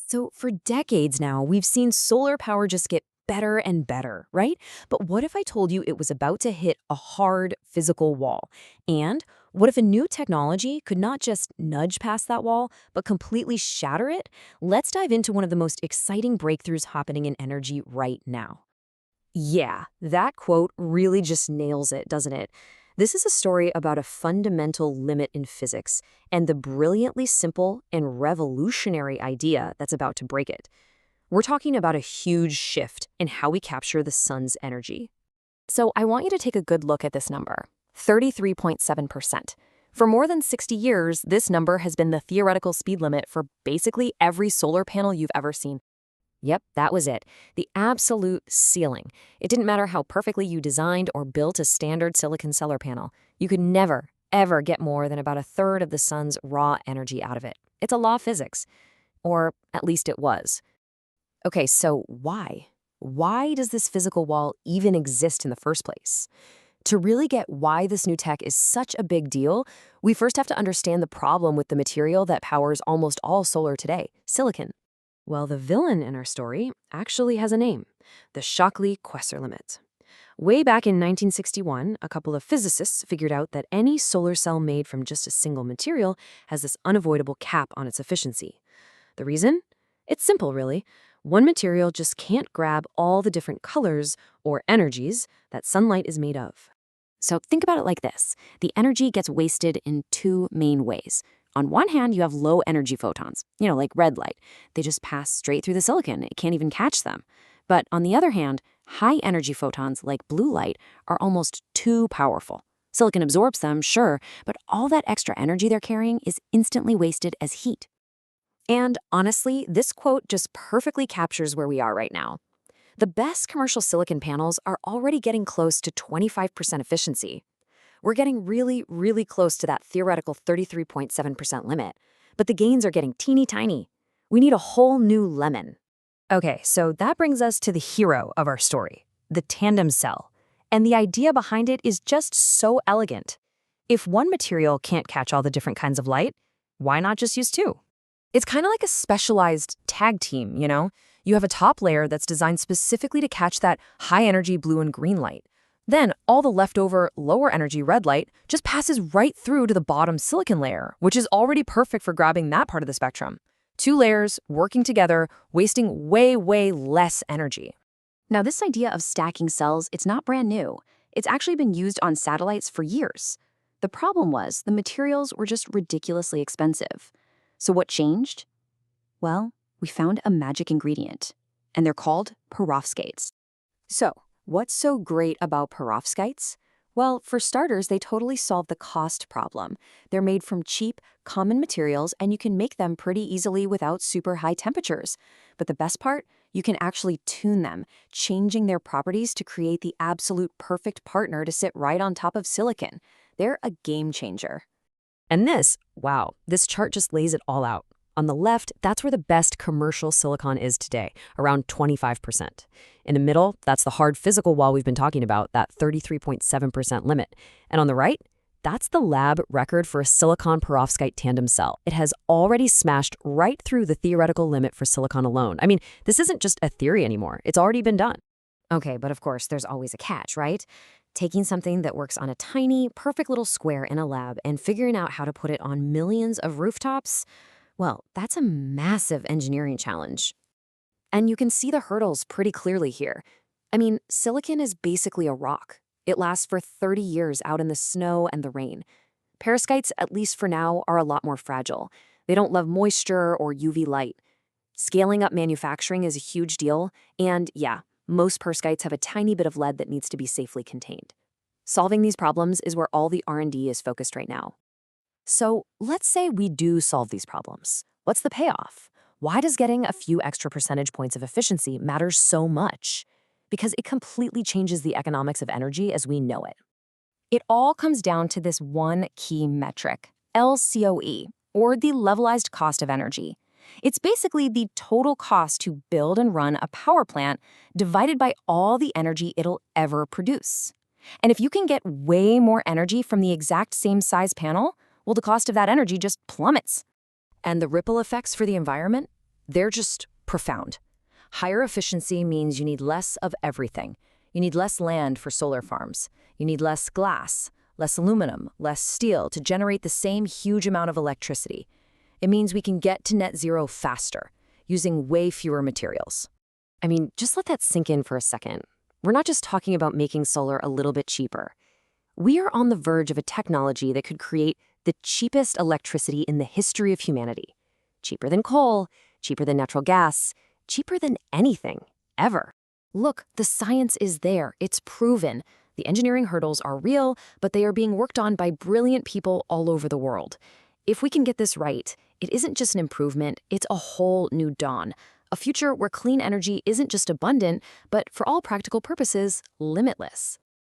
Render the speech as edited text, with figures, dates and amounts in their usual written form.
So for decades now, we've seen solar power just get better and better, right? But what if I told you it was about to hit a hard physical wall? And what if a new technology could not just nudge past that wall, but completely shatter it? Let's dive into one of the most exciting breakthroughs happening in energy right now. Yeah, that quote really just nails it, doesn't it? This is a story about a fundamental limit in physics and the brilliantly simple and revolutionary idea that's about to break it. We're talking about a huge shift in how we capture the sun's energy. So I want you to take a good look at this number, 33.7%. For more than 60 years, this number has been the theoretical speed limit for basically every solar panel you've ever seen. Yep, that was it. The absolute ceiling. It didn't matter how perfectly you designed or built a standard silicon solar panel. You could never, ever get more than about a third of the sun's raw energy out of it. It's a law of physics. Or at least it was. Okay, so why? Why does this physical wall even exist in the first place? To really get why this new tech is such a big deal, we first have to understand the problem with the material that powers almost all solar today, silicon. Well, the villain in our story actually has a name, the Shockley-Queisser limit. Way back in 1961, a couple of physicists figured out that any solar cell made from just a single material has this unavoidable cap on its efficiency. The reason? It's simple, really. One material just can't grab all the different colors or energies that sunlight is made of. So think about it like this. The energy gets wasted in two main ways. On one hand, you have low-energy photons, like red light. They just pass straight through the silicon. It can't even catch them. But on the other hand, high-energy photons, like blue light, are almost too powerful. Silicon absorbs them, sure, but all that extra energy they're carrying is instantly wasted as heat. And honestly, this quote just perfectly captures where we are right now. The best commercial silicon panels are already getting close to 25% efficiency. We're getting really, really close to that theoretical 33.7% limit, but the gains are getting teeny tiny. We need a whole new lemon. Okay, so that brings us to the hero of our story, the tandem cell. And the idea behind it is just so elegant. If one material can't catch all the different kinds of light, why not just use two? It's kind of like a specialized tag team, You have a top layer that's designed specifically to catch that high-energy blue and green light. Then all the leftover lower-energy red light just passes right through to the bottom silicon layer, which is already perfect for grabbing that part of the spectrum. Two layers working together, wasting way, way less energy. Now, this idea of stacking cells, it's not brand new. It's actually been used on satellites for years. The problem was the materials were just ridiculously expensive. So what changed? Well, we found a magic ingredient, and they're called perovskites. So, what's so great about perovskites? Well, for starters, they totally solve the cost problem. They're made from cheap, common materials, and you can make them pretty easily without super high temperatures. But the best part? You can actually tune them, changing their properties to create the absolute perfect partner to sit right on top of silicon. They're a game changer. And this chart just lays it all out. On the left, that's where the best commercial silicon is today, around 25%. In the middle, that's the hard physical wall we've been talking about, that 33.7% limit. And on the right, that's the lab record for a silicon perovskite tandem cell. It has already smashed right through the theoretical limit for silicon alone. I mean, this isn't just a theory anymore. It's already been done. Okay, but of course, there's always a catch, right? Taking something that works on a tiny, perfect little square in a lab and figuring out how to put it on millions of rooftops, well, that's a massive engineering challenge. And you can see the hurdles pretty clearly here. I mean, silicon is basically a rock. It lasts for 30 years out in the snow and the rain. Perovskites, at least for now, are a lot more fragile. They don't love moisture or UV light. Scaling up manufacturing is a huge deal, and yeah, most perovskites have a tiny bit of lead that needs to be safely contained. Solving these problems is where all the R&D is focused right now. So let's say we do solve these problems. What's the payoff? Why does getting a few extra percentage points of efficiency matter so much? Because it completely changes the economics of energy as we know it. It all comes down to this one key metric, LCOE, or the levelized cost of energy. It's basically the total cost to build and run a power plant divided by all the energy it'll ever produce. And if you can get way more energy from the exact same size panel, well, the cost of that energy just plummets. And the ripple effects for the environment? They're just profound. Higher efficiency means you need less of everything. You need less land for solar farms. You need less glass, less aluminum, less steel to generate the same huge amount of electricity. It means we can get to net zero faster, using way fewer materials. I mean, just let that sink in for a second. We're not just talking about making solar a little bit cheaper. We are on the verge of a technology that could create the cheapest electricity in the history of humanity. Cheaper than coal, cheaper than natural gas, cheaper than anything, ever. Look, the science is there. It's proven. The engineering hurdles are real, but they are being worked on by brilliant people all over the world. If we can get this right, it isn't just an improvement, it's a whole new dawn. A future where clean energy isn't just abundant, but for all practical purposes, limitless.